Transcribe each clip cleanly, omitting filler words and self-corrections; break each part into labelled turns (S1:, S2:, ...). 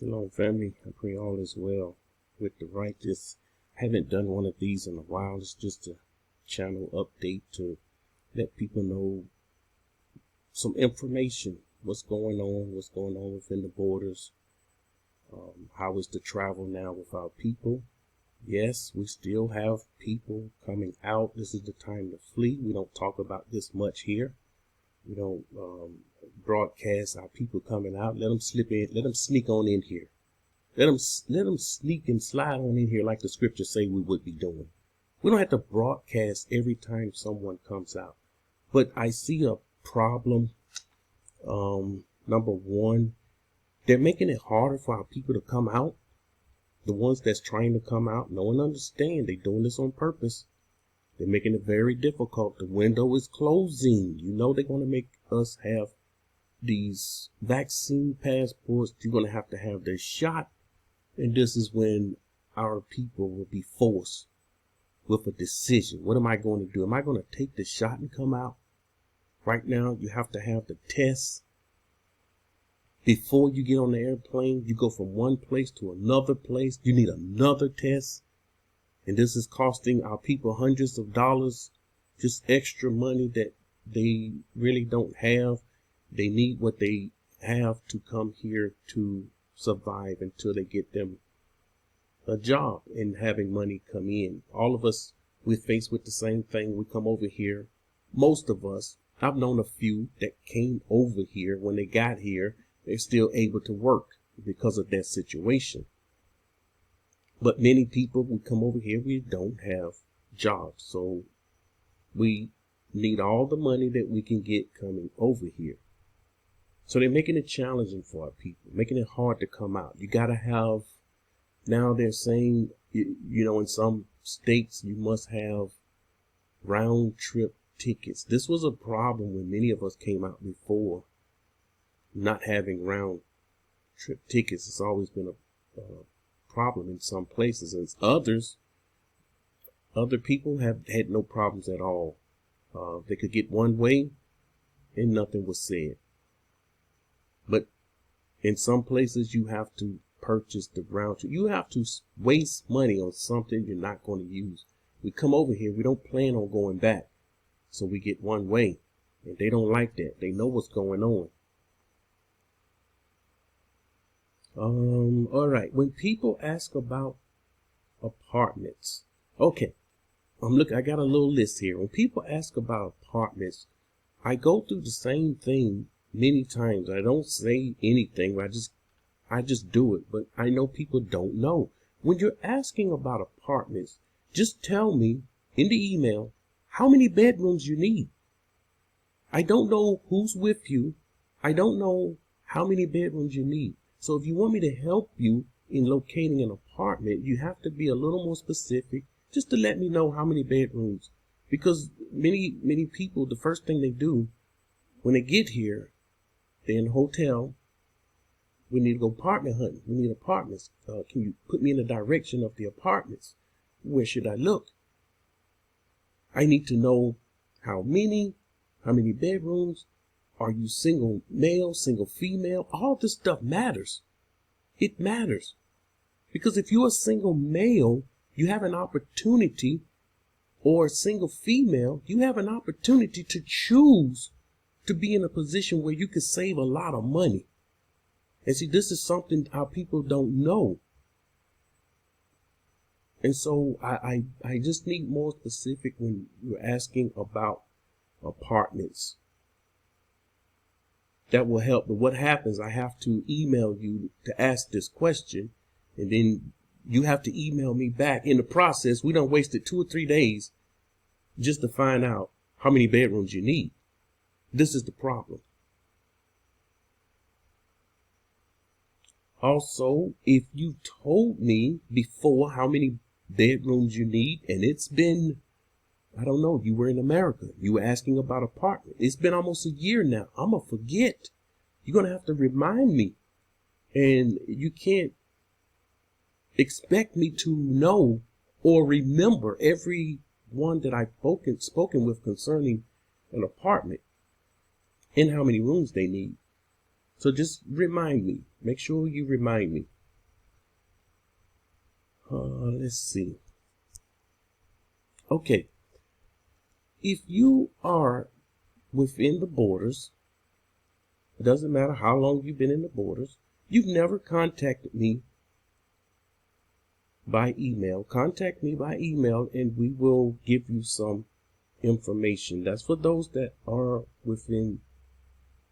S1: Shalom, family. I pray all is well with the righteous. Haven't done one of these in a while. It's just a channel update to let people know some information. What's going on within the borders. How is the travel now with our people? Yes, we still have people coming out. This is the time to flee. We don't talk about this much here. We don't broadcast our people coming out. Let them slip in. Let them sneak on in here. Let them sneak and slide on in here like the scriptures say we would be doing. We don't have to broadcast every time someone comes out. But I see a problem. Number one, they're making it harder for our people to come out. The ones that's trying to come out, no one understands. They're doing this on purpose. They're making it very difficult. The window is closing. You know they're going to make us have these vaccine passports. You're going to have their shot. And this is when our people will be forced with a decision. What am I going to do? Am I going to take the shot and come out? Right now, you have to have the test. Before you get on the airplane, you go from one place to another place. You need another test. And this is costing our people hundreds of dollars, just extra money that they really don't have. They need what they have to come here to survive until they get them a job and having money come in. All of us, we're faced with the same thing. We come over here. Most of us, I've known a few that came over here. When they got here, they're still able to work because of that situation. But many people, we come over here, we don't have jobs. So we need all the money that we can get coming over here. So they're making it challenging for our people, making it hard to come out. You got to have, now they're saying, you know, in some states, you must have round trip tickets. This was a problem when many of us came out before, not having round trip tickets. It's always been a problem in some places, and other people have had no problems at all. They could get one way and nothing was said. But in some places you have to purchase the round trip. You have to waste money on something you're not going to use. We come over here, we don't plan on going back, so we get one way, and they don't like that. They know what's going on. All right. When people ask about apartments, okay, I got a little list here. When people ask about apartments, I go through the same thing many times. I don't say anything. I just do it. But I know people don't know. When you're asking about apartments, just tell me in the email how many bedrooms you need. I don't know who's with you. I don't know how many bedrooms you need. So if you want me to help you in locating an apartment, you have to be a little more specific just to let me know how many bedrooms. Because many people, the first thing they do when they get here, they're in a hotel. We need to go apartment hunting. We need apartments. Can you put me in the direction of the apartments? Where should I look? I need to know how many bedrooms. Are you single male, single female? All this stuff matters. It matters. Because if you're a single male, you have an opportunity, or a single female, you have an opportunity to choose to be in a position where you can save a lot of money. And see, this is something our people don't know. And so I just need more specific when you're asking about apartments. That will help. But what happens, I have to email you to ask this question, and then you have to email me back. In the process, we done wasted 2 or 3 days just to find out how many bedrooms you need. This is the problem. Also, if you told me before how many bedrooms you need, and it's been, I don't know, you were in America, you were asking about apartment. It's been almost a year now. I'm going to forget. You're going to have to remind me. And you can't expect me to know or remember every one that I've spoken with concerning an apartment and how many rooms they need. So just remind me. Make sure you remind me. Let's see. Okay. If you are within the borders, it doesn't matter how long you've been in the borders, you've never contacted me by email. Contact me by email and we will give you some information. That's for those that are within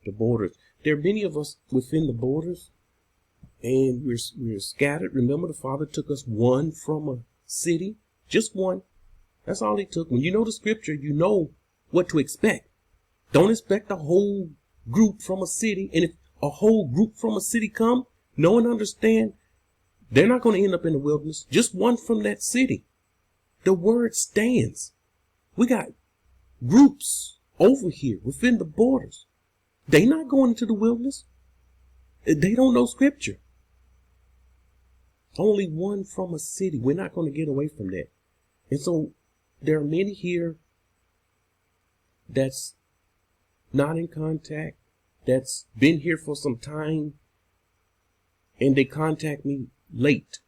S1: the borders. There are many of us within the borders and we're scattered. Remember, the Father took us one from a city, just one. That's all he took. When you know the scripture, you know what to expect. Don't expect a whole group from a city. And if a whole group from a city come, know and understand, they're not going to end up in the wilderness. Just one from that city. The word stands. We got groups over here within the borders. They not going into the wilderness. They don't know scripture. Only one from a city. We're not going to get away from that. And so there are many here that's not in contact, that's been here for some time, and they contact me late.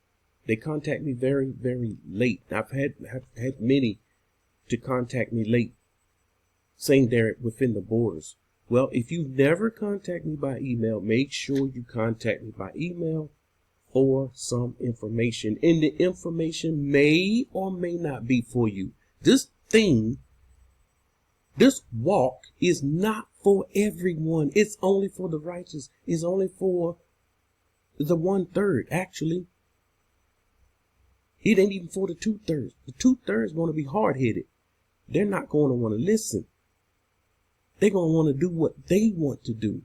S1: They contact me very, very late. I've had many to contact me late, saying they're within the borders. Well, if you never contact me by email, make sure you contact me by email for some information. And the information may or may not be for you. This walk is not for everyone. It's only for the righteous. It's only for the 1/3, actually. It ain't even for the 2/3. The 2/3 going to be hard-headed. They're not going to want to listen. They're going to want to do what they want to do.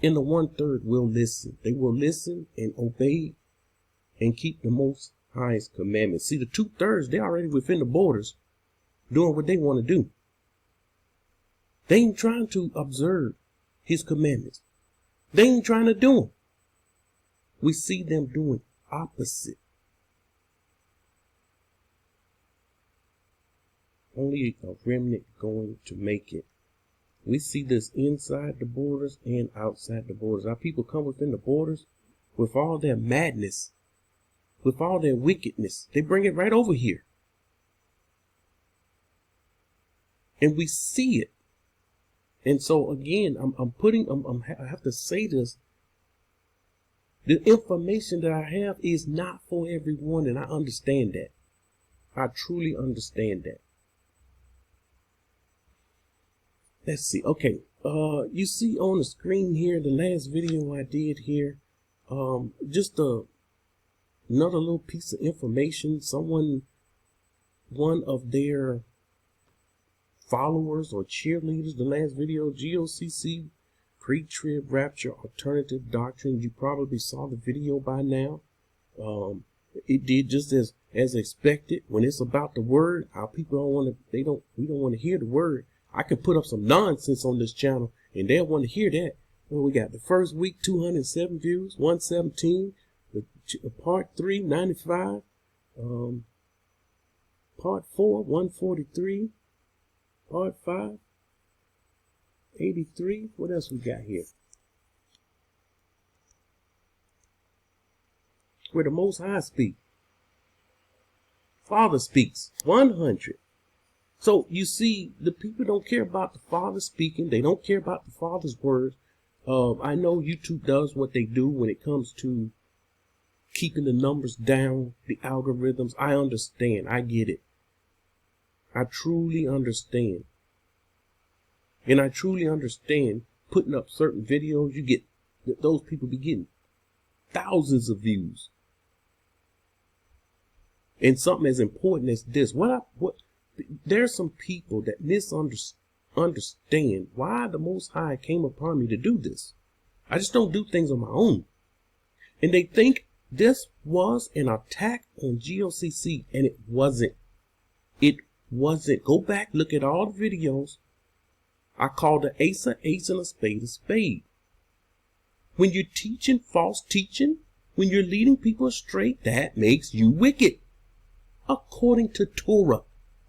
S1: And the 1/3 will listen. They will listen and obey and keep the Most High's commandments. See, the 2/3, they're already within the borders doing what they want to do. They ain't trying to observe his commandments. They ain't trying to do them. We see them doing opposite. Only a remnant going to make it. We see this inside the borders and outside the borders. Our people come within the borders with all their madness, with all their wickedness. They bring it right over here. And we see it. And so again, I have to say this. The information that I have is not for everyone, and I understand that. I truly understand that. Let's see. Okay. You see on the screen here, the last video I did here, just another little piece of information. One of their followers or cheerleaders, the last video, GOCC, pre-trib rapture alternative doctrine. You probably saw the video by now. It did just as expected. When it's about the word, our people we don't want to hear the word. I could put up some nonsense on this channel and they'll want to hear that. Well, we got the first week, 207 views, 117, part 3, 95, part 4, 143, part 5, 83. What else we got here? Where the Most High speaks. Father speaks, 100. So you see, the people don't care about the Father speaking. They don't care about the Father's words. I know YouTube does what they do when it comes to keeping the numbers down, the algorithms. I understand. I get it. I truly understand. And I truly understand putting up certain videos. You get, those people be getting thousands of views. And something as important as this. There's some people that misunderstand why the Most High came upon me to do this. I just don't do things on my own. And they think this was an attack on GOCC, and it wasn't. It wasn't. Go back, look at all the videos. I call the ace a ace and a spade. When you're teaching false teaching, when you're leading people astray, that makes you wicked. According to Torah.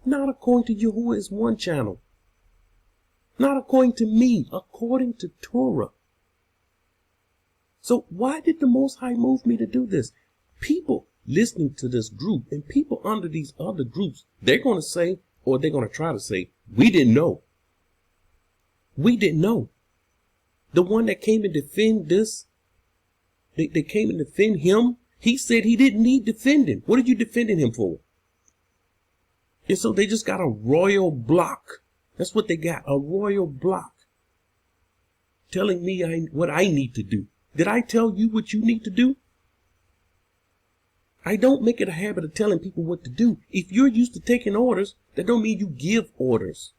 S1: Not according to Yahuah's one channel. Not according to me. According to Torah. So why did the Most High move me to do this? People, listening to this group, and people under these other groups, they're going to say, or they're going to try to say, we didn't know. We didn't know. The one that came and defend this, they came and defend him. He said he didn't need defending. What are you defending him for? And so they just got a royal block. That's what they got, a royal block. Telling me what I need to do. Did I tell you what you need to do? I don't make it a habit of telling people what to do. If you're used to taking orders, that don't mean you give orders.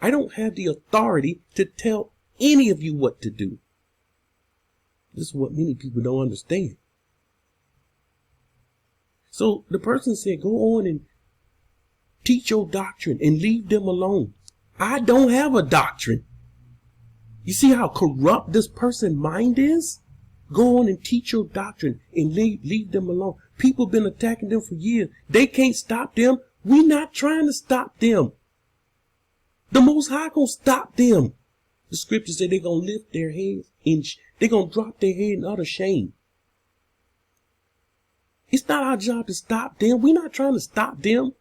S1: I don't have the authority to tell any of you what to do. This is what many people don't understand. So the person said, go on and teach your doctrine and leave them alone. I don't have a doctrine. You see how corrupt this person's mind is? Go on and teach your doctrine and leave them alone. People been attacking them for years. They can't stop them. We're not trying to stop them. The Most High gonna stop them. The scriptures say they're gonna lift their heads and they're gonna drop their head in utter shame. It's not our job to stop them. We're not trying to stop them.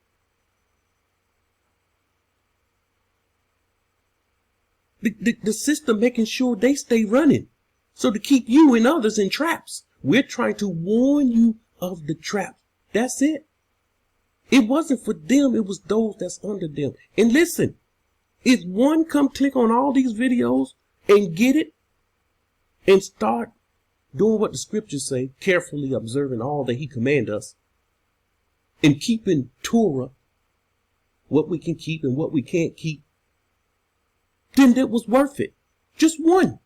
S1: The system making sure they stay running. So to keep you and others in traps. We're trying to warn you of the trap. That's it. It wasn't for them. It was those that's under them. And listen, if one come click on all these videos and get it and start doing what the scriptures say, carefully observing all that he command us and keeping Torah, what we can keep and what we can't keep, then that was worth it. Just one.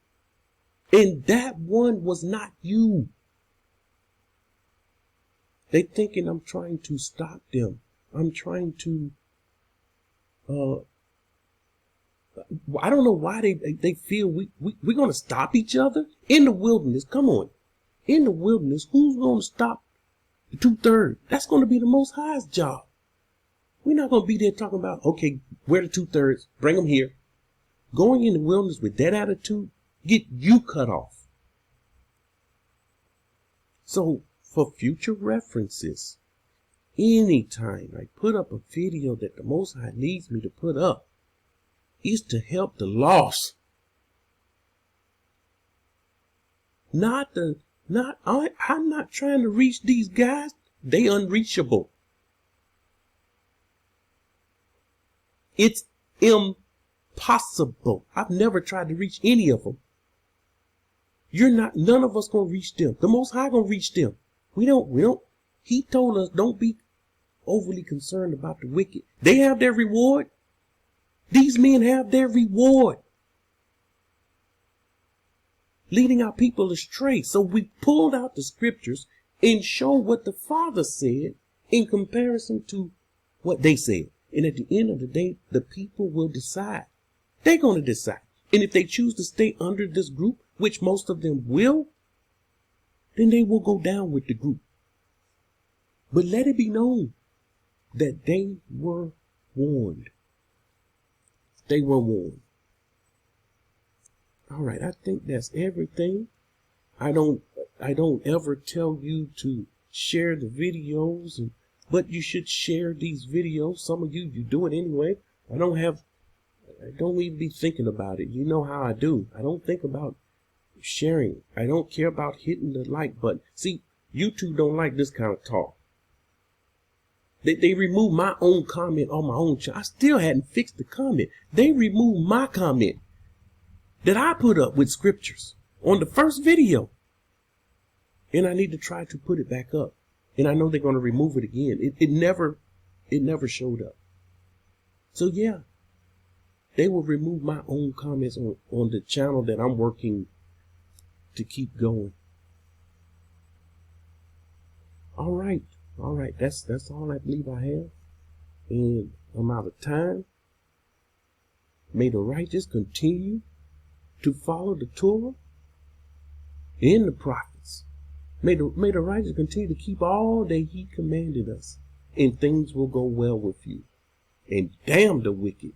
S1: And that one was not you. They thinking I'm trying to stop them. I'm trying to, I don't know why they feel we're going to stop each other in the wilderness. Come on. In the wilderness, who's going to stop the 2/3? That's going to be the Most High's job. We're not going to be there talking about, okay, where the 2/3? Bring them here. Going in the wilderness with that attitude, get you cut off. So for future references, anytime I put up a video that the Most High needs me to put up, is to help the lost. I'm not trying to reach these guys. They unreachable. It's impossible. I've never tried to reach any of them. None of us gonna reach them. The Most High gonna reach them. We don't. He told us don't be overly concerned about the wicked. They have their reward. These men have their reward. Leading our people astray. So we pulled out the scriptures and show what the Father said in comparison to what they said. And at the end of the day, the people will decide. They're going to decide. And if they choose to stay under this group, which most of them will, then they will go down with the group. But let it be known that they were warned. They were warned. All right, I think that's everything. I don't ever tell you to share the videos, but you should share these videos. Some of you do it anyway. I don't even be thinking about it. You know how I do. I don't think about sharing. I don't care about hitting the like button. See, YouTube don't like this kind of talk. They removed my own comment on my own channel. I still hadn't fixed the comment. They removed my comment that I put up with scriptures on the first video. And I need to try to put it back up. And I know they're going to remove it again. It never showed up. So yeah, they will remove my own comments on the channel that I'm working to keep going. All right. That's all I believe I have. And I'm out of time. May the righteous continue to follow the Torah and the prophets. May the righteous continue to keep all that he commanded us, and things will go well with you. And damn the wicked.